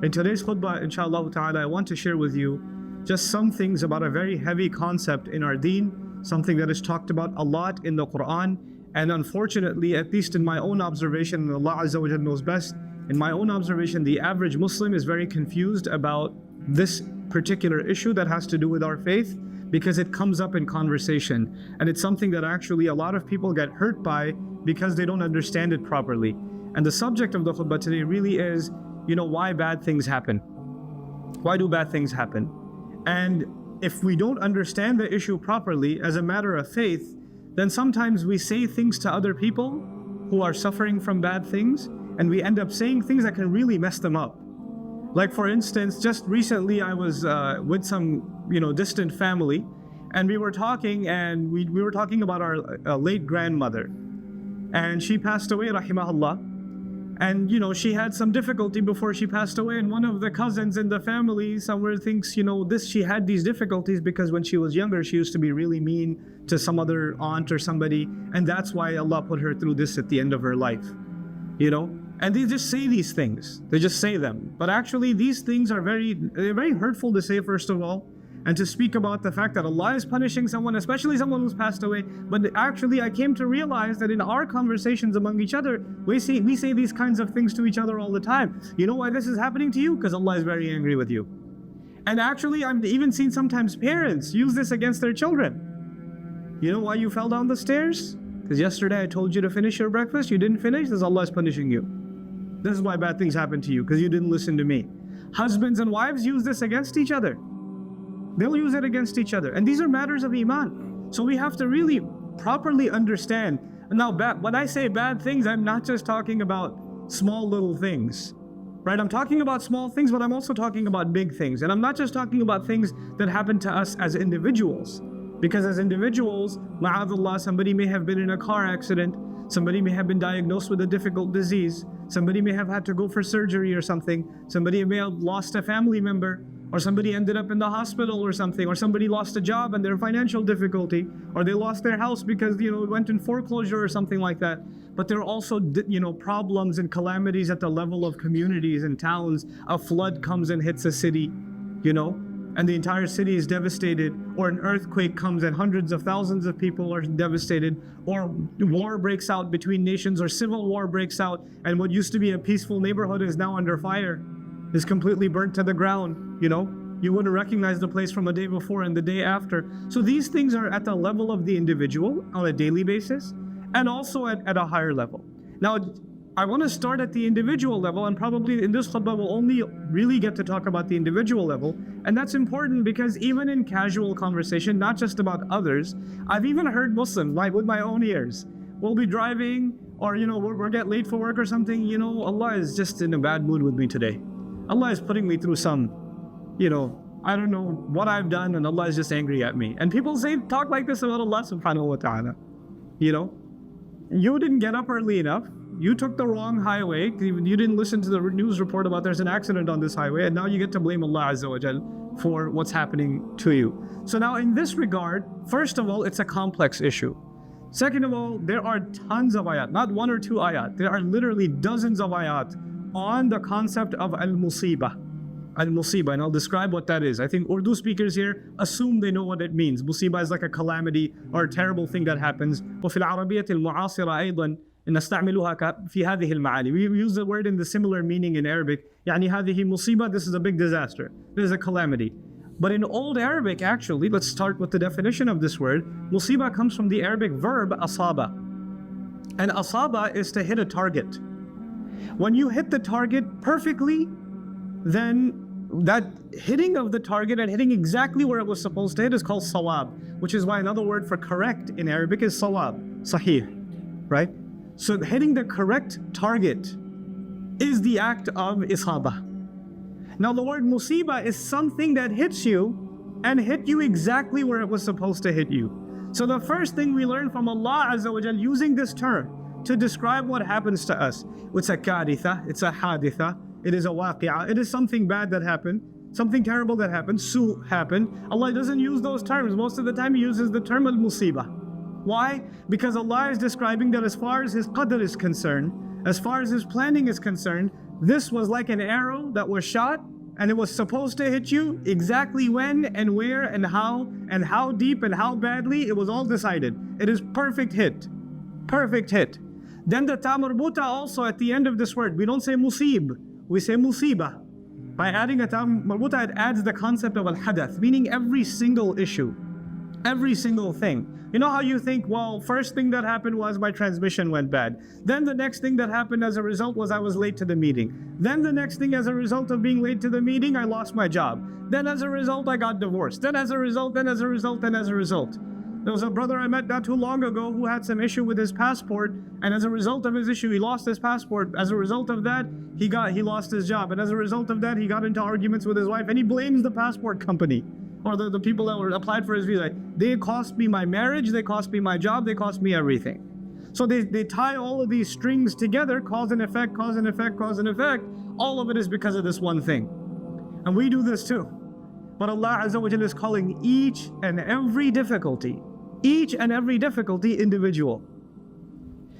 In today's khutbah, inshallah ta'ala, I want to share with you just some things about a very heavy concept in our deen, something that is talked about a lot in the Quran, and unfortunately, at least in my own observation, and Allah Azza wa Jalla knows best, in my own observation, the average Muslim is very confused about this particular issue that has to do with our faith, because it comes up in conversation, and it's something that actually a lot of people get hurt by because they don't understand it properly. And the subject of the khutbah today really is, why bad things happen. Why do bad things happen? And if we don't understand the issue properly as a matter of faith, then sometimes we say things to other people who are suffering from bad things, and we end up saying things that can really mess them up. Like for instance, just recently I was with some distant family, and we were talking, and we were talking about our late grandmother, and she passed away, rahimahullah. And she had some difficulty before she passed away, and one of the cousins in the family somewhere thinks she had these difficulties because when she was younger she used to be really mean to some other aunt or somebody, and that's why Allah put her through this at the end of her life. And they just say these things, they just say them, but actually these things are they're very hurtful to say, first of all, and to speak about the fact that Allah is punishing someone, especially someone who's passed away. But actually I came to realize that in our conversations among each other, we say these kinds of things to each other all the time. You know why this is happening to you? Because Allah is very angry with you. And actually I've even seen sometimes parents use this against their children. You know why you fell down the stairs? Because yesterday I told you to finish your breakfast, you didn't finish, this Allah is punishing you. This is why bad things happen to you, because you didn't listen to me. Husbands and wives use this against each other. They'll use it against each other. And these are matters of iman. So we have to really properly understand. Now, when I say bad things, I'm not just talking about small little things, right? I'm talking about small things, but I'm also talking about big things. And I'm not just talking about things that happen to us as individuals. Because as individuals, ma'adallah, somebody may have been in a car accident, somebody may have been diagnosed with a difficult disease, somebody may have had to go for surgery or something, somebody may have lost a family member, or somebody ended up in the hospital or something, or somebody lost a job and their financial difficulty, or they lost their house because it went in foreclosure or something like that. But there are also problems and calamities at the level of communities and towns. A flood comes and hits a city, and the entire city is devastated, or an earthquake comes and hundreds of thousands of people are devastated, or war breaks out between nations, or civil war breaks out, and what used to be a peaceful neighborhood is now under fire, is completely burnt to the ground. You wouldn't recognize the place from a day before and the day after. So these things are at the level of the individual on a daily basis, and also at a higher level. Now, I want to start at the individual level, and probably in this khutbah we'll only really get to talk about the individual level. And that's important because even in casual conversation, not just about others, I've even heard Muslims, like with my own ears, we'll be driving, or we'll get late for work or something, Allah is just in a bad mood with me today. Allah is putting me through some, I don't know what I've done, and Allah is just angry at me. And people talk like this about Allah subhanahu wa ta'ala. You didn't get up early enough, you took the wrong highway, you didn't listen to the news report about there's an accident on this highway, and now you get to blame Allah Azza wa Jal for what's happening to you. So now in this regard, first of all, it's a complex issue. Second of all, there are tons of ayat, not one or two ayat, there are literally dozens of ayat on the concept of al-musibah. Al-musibah, and I'll describe what that is. I think Urdu speakers here assume they know what it means. Musibah is like a calamity or a terrible thing that happens. وفي العربية المعاصرة أيضا نستعملها في هذه المعاني. We use the word in the similar meaning in Arabic. يعني هذه مصيبة, this is a big disaster. This is a calamity. But in Old Arabic, actually, let's start with the definition of this word. Musibah comes from the Arabic verb asaba. And asaba is to hit a target. When you hit the target perfectly, then that hitting of the target and hitting exactly where it was supposed to hit is called sawab, which is why another word for correct in Arabic is sawab, sahih, right? So hitting the correct target is the act of isaba. Now the word musibah is something that hits you and hit you exactly where it was supposed to hit you. So the first thing we learn from Allah Azza wa Jal using this term to describe what happens to us, it's a karitha, it's a haditha, it is a waqi'ah, it is something bad that happened, something terrible that happened, su happened. Allah doesn't use those terms. Most of the time He uses the term al-musibah. Why? Because Allah is describing that as far as His qadr is concerned, as far as His planning is concerned, This was like an arrow that was shot, and it was supposed to hit you exactly when and where and how deep and how badly. It was all decided. It is perfect hit. Perfect hit. Then the ta marbuta also at the end of this word, we don't say musib, we say musibah. By adding a ta marbuta, it adds the concept of al-hadath, meaning every single issue, every single thing. You know how you think, well, first thing that happened was my transmission went bad. Then the next thing that happened as a result was I was late to the meeting. Then the next thing as a result of being late to the meeting, I lost my job. Then as a result, I got divorced. Then as a result, then as a result, then as a result. There was a brother I met not too long ago who had some issue with his passport, and as a result of his issue, he lost his passport. As a result of that, he lost his job. And as a result of that, he got into arguments with his wife, and he blames the passport company. Or the people that were applied for his visa. They cost me my marriage, they cost me my job, they cost me everything. So they tie all of these strings together, cause and effect, cause and effect, cause and effect. All of it is because of this one thing. And we do this too. But Allah Azza wa Jalla is calling each and every difficulty individual.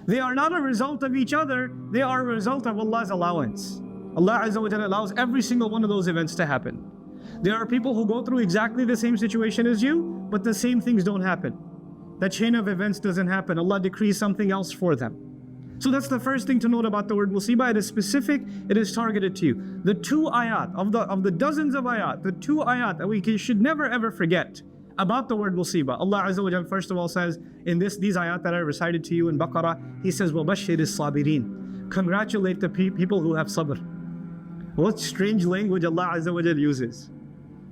They are not a result of each other, they are a result of Allah's allowance. Allah Azza wa Jalla allows every single one of those events to happen. There are people who go through exactly the same situation as you, but the same things don't happen. That chain of events doesn't happen. Allah decrees something else for them. So that's the first thing to note about the word musibah. It is specific, it is targeted to you. The two ayat, of the dozens of ayat, the two ayat that we should never ever forget about the word musibah. Allah Azza wa Jalla first of all says, in these ayat that I recited to you in Baqarah, He says, وَبَشِّرِ الصَّابِرِينَ. Congratulate the people who have sabr. What strange language Allah Azza wa Jalla uses.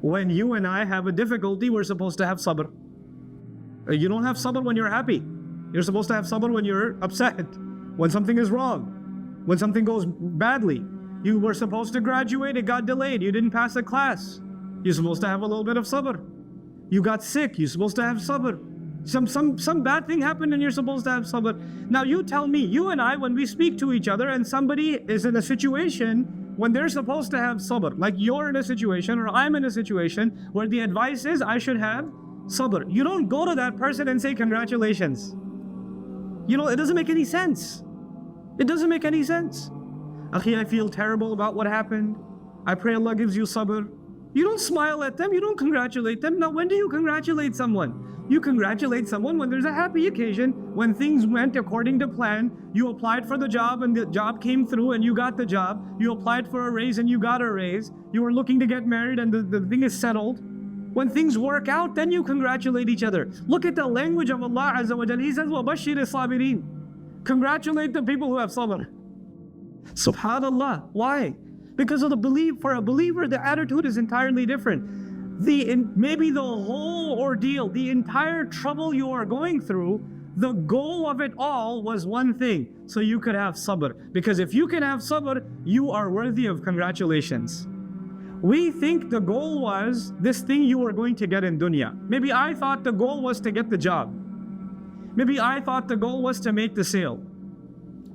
When you and I have a difficulty, we're supposed to have sabr. You don't have sabr when you're happy. You're supposed to have sabr when you're upset, when something is wrong, when something goes badly. You were supposed to graduate, it got delayed, you didn't pass a class. You're supposed to have a little bit of sabr. You got sick, you're supposed to have sabr. Some bad thing happened and you're supposed to have sabr. Now you tell me, you and I, when we speak to each other and somebody is in a situation when they're supposed to have sabr, like you're in a situation or I'm in a situation where the advice is I should have sabr. You don't go to that person and say congratulations. You know, it doesn't make any sense. It doesn't make any sense. Akhi, I feel terrible about what happened. I pray Allah gives you sabr. You don't smile at them, you don't congratulate them. Now when do you congratulate someone? You congratulate someone when there's a happy occasion, when things went according to plan. You applied for the job and the job came through and you got the job. You applied for a raise and you got a raise. You were looking to get married and the thing is settled. When things work out, then you congratulate each other. Look at the language of Allah Azza wa Jalla. He says, وَبَشِّرِ الصَّابِرِينَ. Congratulate the people who have sabr. Subhanallah. Why? Because of for a believer, the attitude is entirely different. Maybe the whole ordeal, the entire trouble you are going through, the goal of it all was one thing, so you could have sabr. Because if you can have sabr, you are worthy of congratulations. We think the goal was this thing you were going to get in dunya. Maybe I thought the goal was to get the job. Maybe I thought the goal was to make the sale.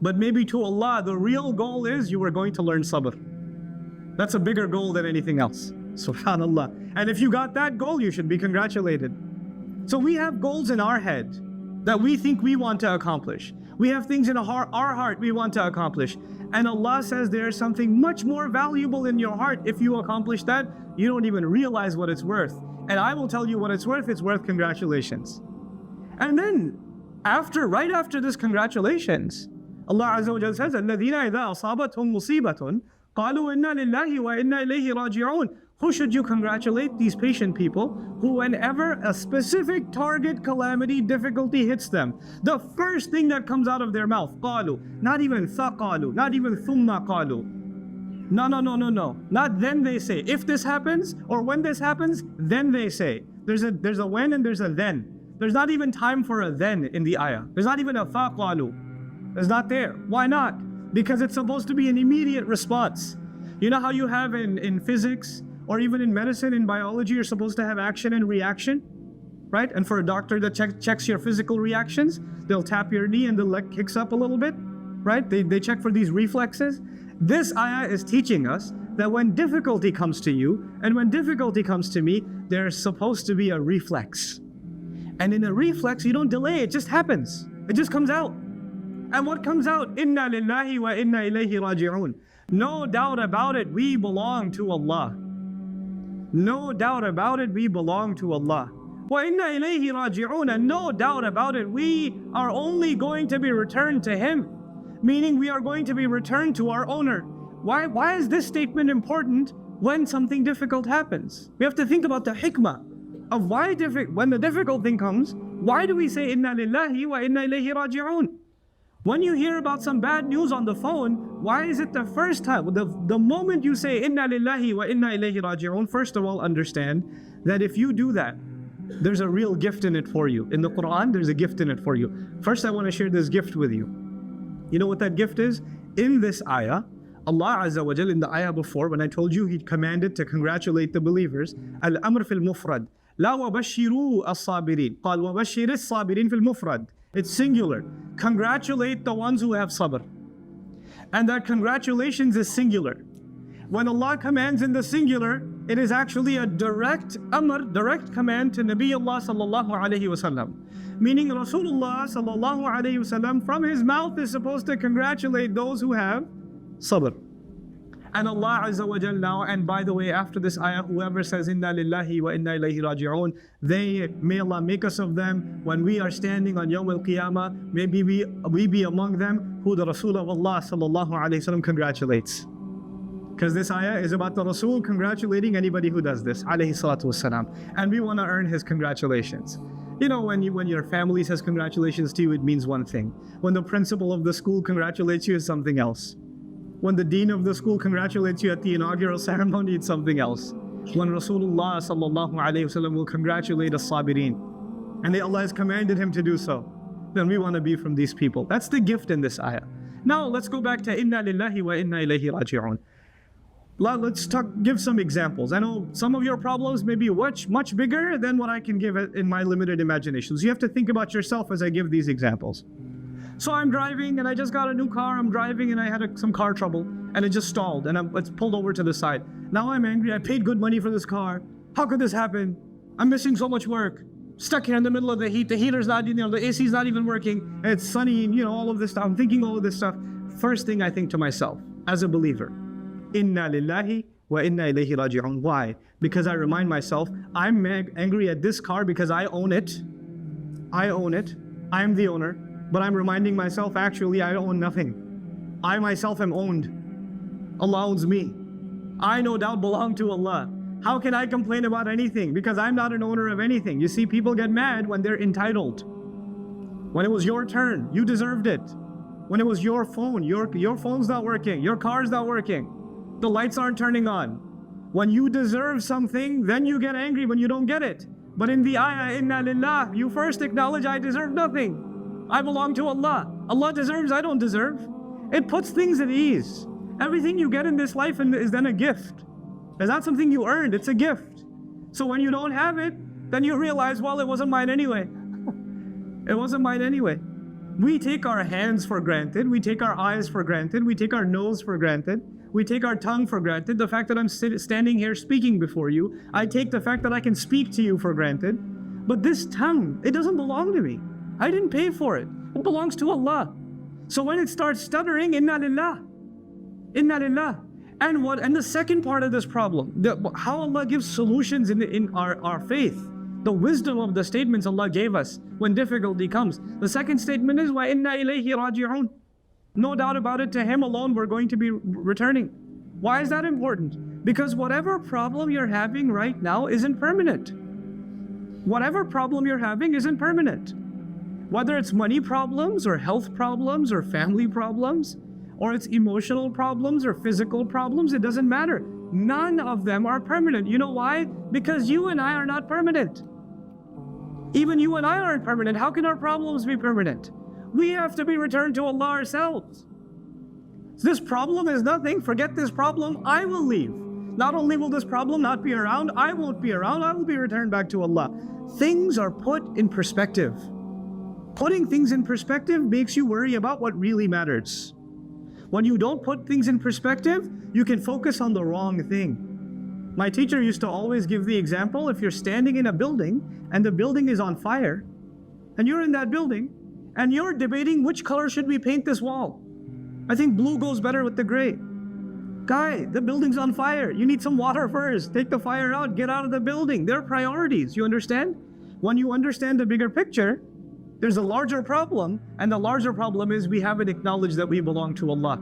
But maybe to Allah, the real goal is you were going to learn sabr. That's a bigger goal than anything else. Subhanallah. And if you got that goal, you should be congratulated. So we have goals in our head that we think we want to accomplish. We have things in our heart we want to accomplish. And Allah says there is something much more valuable in your heart. If you accomplish that, you don't even realize what it's worth. And I will tell you what it's worth congratulations. And then, right after this congratulations, Allah Azza wa Jalla says, الَّذِينَ إِذَا أَصَابَتْهُمْ مُصِيبَةٌ قَالُوا إِنَّا لِلَّهِ وَإِنَّا إِلَيْهِ رَاجِعُونَ. Who should you congratulate? These patient people who whenever a specific target calamity, difficulty hits them, the first thing that comes out of their mouth, قَالُوا, not even ثَقَالُوا, not even ثُمَّ قَالُوا. No. Not then they say. If this happens or when this happens, then they say. There's a when and there's a then. There's not even time for a then in the ayah. There's not even a ثَقَالُوا. It's not there. Why not? Because it's supposed to be an immediate response. You know how you have in physics or even in medicine, in biology, you're supposed to have action and reaction, right? And for a doctor that checks your physical reactions, they'll tap your knee and the leg kicks up a little bit, right? They check for these reflexes. This ayah is teaching us that when difficulty comes to you and when difficulty comes to me, there's supposed to be a reflex. And in a reflex, you don't delay, it just happens. It just comes out. And what comes out? Inna lillahi wa inna ilayhi raji'un. No doubt about it, we belong to Allah. No doubt about it, we belong to Allah. وَإِنَّا إِلَيْهِ رَاجِعُونَ. And no doubt about it, we are only going to be returned to Him. Meaning we are going to be returned to our owner. Why is this statement important when something difficult happens? We have to think about the hikmah of why when the difficult thing comes, why do we say inna lillahi wa inna ilayhi raji'un? When you hear about some bad news on the phone, why is it the first time, the moment you say inna lillahi wa inna ilayhi raji'un, first of all understand that if you do that, there's a real gift in it for you. In the Quran, there's a gift in it for you. First, I want to share this gift with you. You know what that gift is? In this ayah, Allah Azza wa Jal, in the ayah before, when I told you He commanded to congratulate the believers, Al-Amr fil Mufrad. La wa bashiru as-sabirin. Qal wa bashir as-sabirin fil Mufrad. It's singular. Congratulate the ones who have sabr. And that congratulations is singular. When Allah commands in the singular, it is actually a direct amr, direct command to Nabiullah sallallahu alayhi wasallam. Meaning Rasulullah sallallahu alayhi wasallam from his mouth is supposed to congratulate those who have sabr. And Allah Azza wa Jal now, and by the way, after this ayah, whoever says inna lillahi wa inna ilayhi raji'un, may Allah make us of them. When we are standing on Yawm al-Qiyamah, maybe we be among them who the Rasul of Allah sallallahu alayhi wasallam congratulates. Because this ayah is about the Rasul congratulating anybody who does this, alayhi salatu wassalam. And we want to earn his congratulations. You know, when your family says congratulations to you, it means one thing. When the principal of the school congratulates you, it's something else. When the dean of the school congratulates you at the inaugural ceremony, it's something else. When Rasulullah sallallahu alayhi wasallam will congratulate as-sabirin, and Allah has commanded him to do so, then we want to be from these people. That's the gift in this ayah. Now let's go back to inna lillahi wa inna ilayhi raji'un. Let's give some examples. I know some of your problems may be much bigger than what I can give in my limited imagination. So you have to think about yourself as I give these examples. So I'm driving and I just got a new car. I'm driving and I had some car trouble and it just stalled and it's pulled over to the side. Now I'm angry. I paid good money for this car. How could this happen? I'm missing so much work. Stuck here in the middle of the heat. The heater's not, the AC's not even working. It's sunny, all of this stuff. I'm thinking all of this stuff. First thing I think to myself as a believer, inna lillahi wa inna ilayhi raji'un. Why? Because I remind myself, I'm angry at this car because I own it. I own it. I'm the owner. But I'm reminding myself, actually, I own nothing. I myself am owned. Allah owns me. I no doubt belong to Allah. How can I complain about anything? Because I'm not an owner of anything. You see, people get mad when they're entitled. When it was your turn, you deserved it. When it was your phone, your phone's not working, your car's not working, the lights aren't turning on. When you deserve something, then you get angry when you don't get it. But in the ayah, inna lillah, you first acknowledge I deserve nothing. I belong to Allah. Allah deserves, I don't deserve. It puts things at ease. Everything you get in this life is then a gift. It's not something you earned, it's a gift. So when you don't have it, then you realize, well, it wasn't mine anyway. It wasn't mine anyway. We take our hands for granted, we take our eyes for granted, we take our nose for granted, we take our tongue for granted. The fact that I'm standing here speaking before you, I take the fact that I can speak to you for granted. But this tongue, it doesn't belong to me. I didn't pay for it. It belongs to Allah. So when it starts stuttering, inna lillah. Inna lillah. And the second part of this problem, how Allah gives solutions in our faith, the wisdom of the statements Allah gave us when difficulty comes. The second statement is, wa inna ilayhi raji'un. No doubt about it, to Him alone we're going to be returning. Why is that important? Because whatever problem you're having right now isn't permanent. Whatever problem you're having isn't permanent. Whether it's money problems or health problems or family problems, or it's emotional problems or physical problems, it doesn't matter. None of them are permanent. You know why? Because you and I are not permanent. Even you and I aren't permanent. How can our problems be permanent? We have to be returned to Allah ourselves. This problem is nothing. Forget this problem. I will leave. Not only will this problem not be around, I won't be around. I will be returned back to Allah. Things are put in perspective. Putting things in perspective makes you worry about what really matters. When you don't put things in perspective, you can focus on the wrong thing. My teacher used to always give the example, if you're standing in a building and the building is on fire, and you're in that building, and you're debating which color should we paint this wall. I think blue goes better with the gray. Guy, the building's on fire. You need some water first. Take the fire out, get out of the building. They're priorities, you understand? When you understand the bigger picture, there's a larger problem, and the larger problem is we haven't acknowledged that we belong to Allah.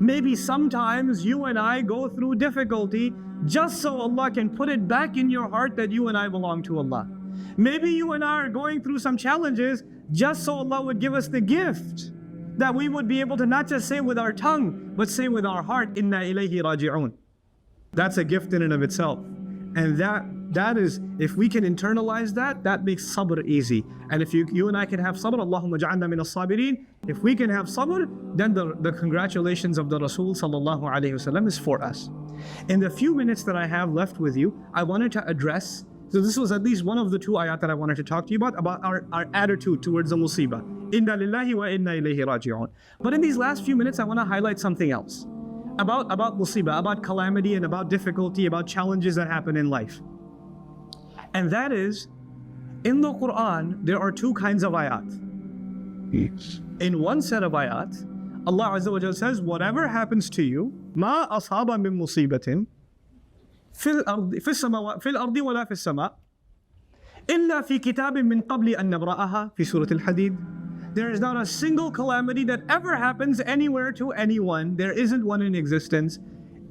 Maybe sometimes you and I go through difficulty just so Allah can put it back in your heart that you and I belong to Allah. Maybe you and I are going through some challenges just so Allah would give us the gift that we would be able to not just say with our tongue, but say with our heart, Inna ilayhi raji'un. That's a gift in and of itself. And that is, if we can internalize that, that makes sabr easy. And if you and I can have sabr, Allahumma ja'alna min as-sabirin. If we can have sabr, then the congratulations of the Rasul sallallahu alayhi wasallam is for us. In the few minutes that I have left with you, I wanted to address, so this was at least one of the two ayat that I wanted to talk to you about our attitude towards the musibah. Inna lillahi wa inna ilayhi raji'un. But in these last few minutes, I want to highlight something else. About musibah, about calamity, and about difficulty, about challenges that happen in life. And that is, in the Quran, there are two kinds of ayat. In one set of ayat, Allah Azza wa Jalla says, whatever happens to you, ma asaba min musibatin, fil ardi wala fis sama, illa fi kitabin min qabli an nabra'aha, fi Surah Al-Hadid. There is not a single calamity that ever happens anywhere to anyone. There isn't one in existence.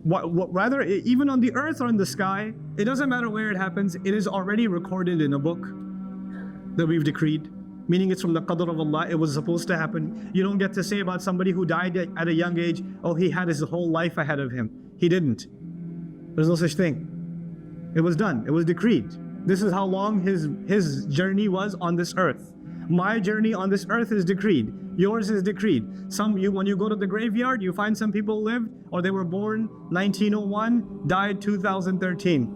Rather, even on the earth or in the sky, it doesn't matter where it happens, it is already recorded in a book that we've decreed. Meaning it's from the qadr of Allah, it was supposed to happen. You don't get to say about somebody who died at a young age, oh, he had his whole life ahead of him. He didn't. There's no such thing. It was done, it was decreed. This is how long his journey was on this earth. My journey on this earth is decreed. Yours is decreed. When you go to the graveyard, you find some people lived, or they were born 1901, died 2013.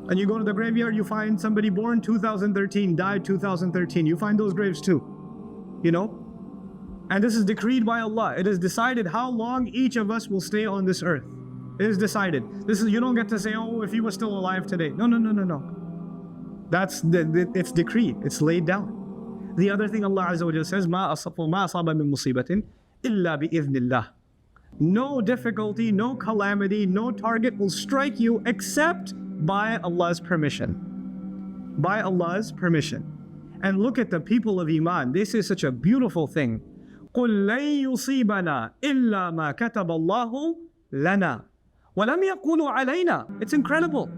And you go to the graveyard, you find somebody born 2013, died 2013. You find those graves too. You know? And this is decreed by Allah. It is decided how long each of us will stay on this earth. It is decided. You don't get to say, oh, if he was still alive today. No. It's decreed. It's laid down. The other thing Allah Azza wa Jalla says, مَا أَصَابَ مِن مُصِيبَةٍ إِلَّا بِإِذْنِ اللَّهِ. No difficulty, no calamity, no target will strike you except by Allah's permission. By Allah's permission. And look at the people of Iman. This is such a beautiful thing. قُلْ لَن يُصِيبَنَا إِلَّا مَا كَتَبَ اللَّهُ لَنَا وَلَمْ يَقُولُوا عَلَيْنَا. It's incredible.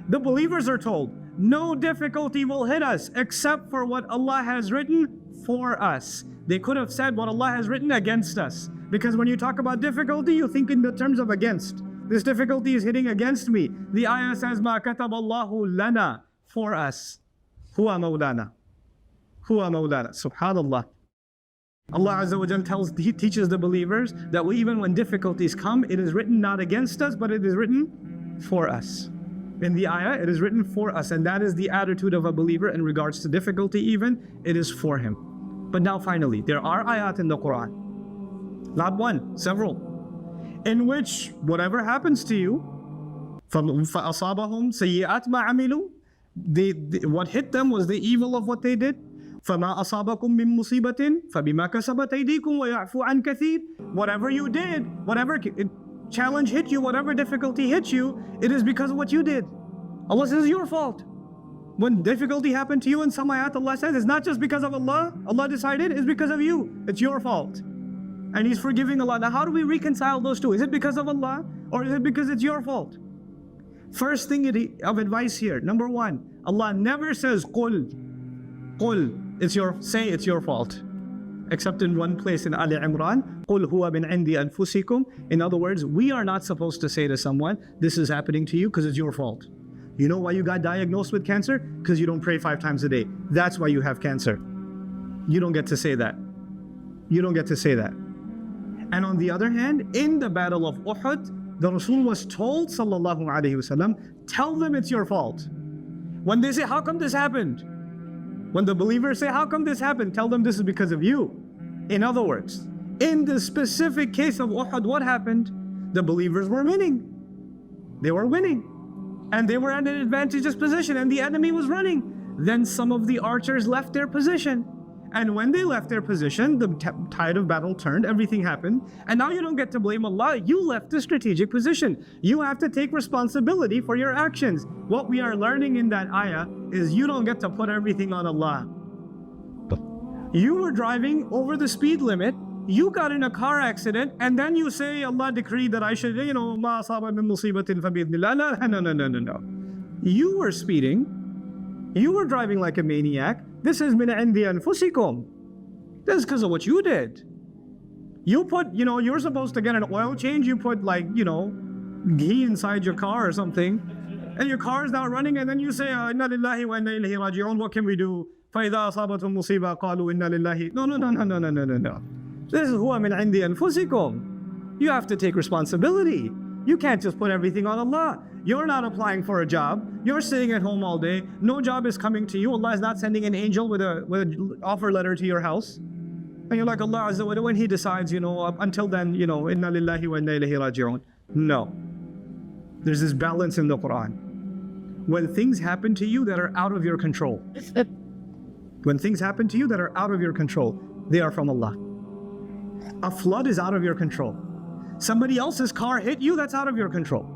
The believers are told, no difficulty will hit us except for what Allah has written for us. They could have said what Allah has written against us. Because when you talk about difficulty, you think in the terms of against. This difficulty is hitting against me. The ayah says, مَا كَتَبَ اللَّهُ لَنَا, for us. هُوَ مَوْلَانَا. هُوَ مَوْلَانَا. Subhanallah. Allah Azza wa Jalla He teaches the believers that even when difficulties come, it is written not against us, but it is written for us. In the ayah, it is written for us, and that is the attitude of a believer in regards to difficulty even, it is for him. But now finally, there are ayat in the Quran, not one, several, in which whatever happens to you, فَأَصَابَهُمْ سَيِّئَاتْ مَا عَمِلُوا, what hit them was the evil of what they did. فَمَا أَصَابَكُم مِّن مُّصِيبَةٍ فَبِمَا كَسَبَتْ أَيْدِيكُمْ وَيَعْفُو عَنْ كَثِيرٍ. Whatever you did, whatever challenge hit you, whatever difficulty hit you, it is because of what you did. Allah says it's your fault. When difficulty happened to you in some ayat, Allah says it's not just because of Allah. Allah decided it's because of you. It's your fault. And He's forgiving Allah. Now how do we reconcile those two? Is it because of Allah or is it because it's your fault? First thing of advice here, number one, Allah never says قُل, say it's your fault. Except in one place in Ali Imran, قُلْ هُوَ مِنْ عِنْدِ أَنفُسِكُمْ. In other words, we are not supposed to say to someone, this is happening to you because it's your fault. You know why you got diagnosed with cancer? Because you don't pray 5 times a day. That's why you have cancer. You don't get to say that. You don't get to say that. And on the other hand, in the battle of Uhud, the Rasul was told, sallallahu alayhi wasallam, tell them it's your fault. When they say, how come this happened? When the believers say, how come this happened? Tell them this is because of you. In other words, in the specific case of Uhud, what happened? The believers were winning. They were winning. And they were at an advantageous position and the enemy was running. Then some of the archers left their position. And when they left their position, the tide of battle turned, everything happened. And now you don't get to blame Allah. You left the strategic position. You have to take responsibility for your actions. What we are learning in that ayah is you don't get to put everything on Allah. You were driving over the speed limit. You got in a car accident, and then you say Allah decreed that I should, ma asaba min musibatin fa bi'idhnillah. No. You were speeding. You were driving like a maniac. This is min indi anfusikum. This is because of what you did. You put, you're supposed to get an oil change. You put ghee inside your car or something, and your car is not running, and then you say, inna lillahi wa inna ilayhi raji'un. What can we do? فَإِذَا أَصَابَتْهُمْ مُصِيبَةٌ قَالُوا إِنَّا لِلَّهِ. No. This is huwa min indi anfusikum. You have to take responsibility. You can't just put everything on Allah. You're not applying for a job. You're sitting at home all day. No job is coming to you. Allah is not sending an angel with an offer letter to your house. And you're like, Allah Azza wa Jalla, when He decides, until then, inna lillahi wa inna ilayhi raji'un. No. There's this balance in the Quran. When things happen to you that are out of your control, when things happen to you that are out of your control, they are from Allah. A flood is out of your control. Somebody else's car hit you, that's out of your control.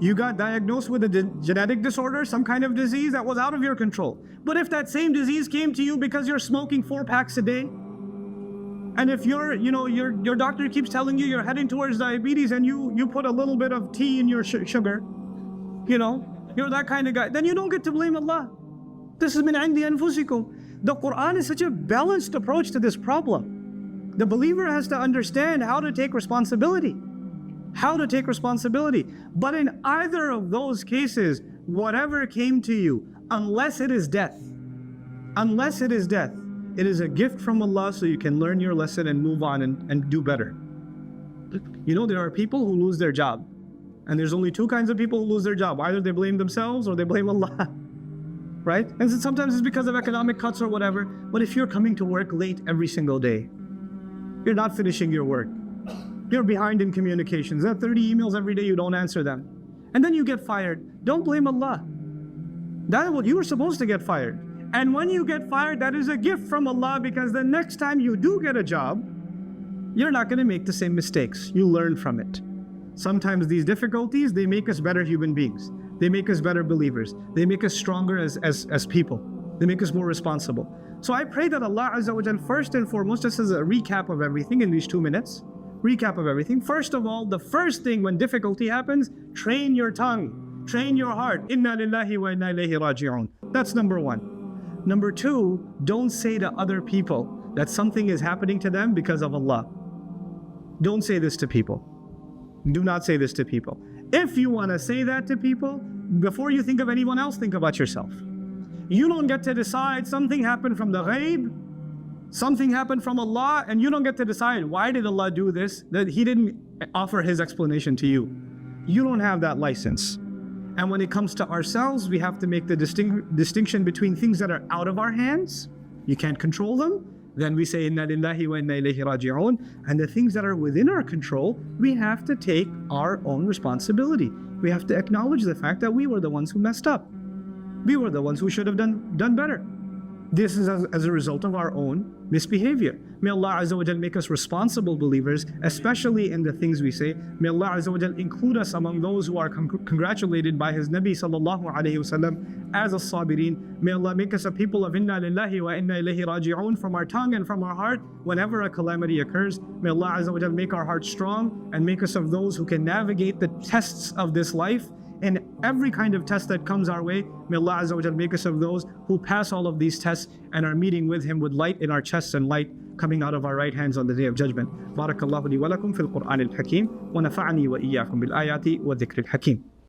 You got diagnosed with a genetic disorder, some kind of disease that was out of your control. But if that same disease came to you because you're smoking 4 packs a day, and if your doctor keeps telling you you're heading towards diabetes and you put a little bit of tea in your sugar, you're that kind of guy, then you don't get to blame Allah. This is min indi anfusikum. The Quran is such a balanced approach to this problem. The believer has to understand how to take responsibility. How to take responsibility. But in either of those cases, whatever came to you, unless it is death, it is a gift from Allah so you can learn your lesson and move on and do better. There are people who lose their job. And there's only 2 kinds of people who lose their job. Either they blame themselves or they blame Allah. Right? And sometimes it's because of economic cuts or whatever. But if you're coming to work late every single day, you're not finishing your work, you're behind in communications, there are 30 emails every day, you don't answer them, and then you get fired, don't blame Allah. That's what you were supposed to get fired. And when you get fired, that is a gift from Allah, because the next time you do get a job, you're not going to make the same mistakes. You learn from it. Sometimes these difficulties, they make us better human beings. They make us better believers. They make us stronger as people. They make us more responsible. So I pray that Allah Azza wa Jal, first and foremost, just as a recap of everything in these 2 minutes, First of all, the first thing when difficulty happens, train your tongue, train your heart. Inna lillahi wa inna ilayhi raji'un. That's number 1. Number 2, don't say to other people that something is happening to them because of Allah. Don't say this to people. Do not say this to people. If you want to say that to people, before you think of anyone else, think about yourself. You don't get to decide something happened from the ghaib, something happened from Allah, and you don't get to decide why did Allah do this, that He didn't offer His explanation to you. You don't have that license. And when it comes to ourselves, we have to make the distinction between things that are out of our hands, you can't control them, then we say inna lillahi wa inna ilayhi raji'un, and the things that are within our control, we have to take our own responsibility. We have to acknowledge the fact that we were the ones who messed up. We were the ones who should have done better. This is as a result of our own misbehavior. May Allah Azza wa Jal make us responsible believers, especially in the things we say. May Allah Azza wa Jal include us among those who are congratulated by His Nabi Sallallahu Alaihi Wasallam as as-sabirin. May Allah make us a people of inna lillahi wa inna ilayhi raji'un from our tongue and from our heart whenever a calamity occurs. May Allah Azza wa Jal make our hearts strong and make us of those who can navigate the tests of this life. And every kind of test that comes our way, may Allah Azza wa Jal make us of those who pass all of these tests and are meeting with Him with light in our chests and light coming out of our right hands on the Day of Judgment. Barakallahu li wa lakum fil Qur'an al-Hakim wa nafa'ani wa iyyakum bil ayati wa dhikr al-Hakim.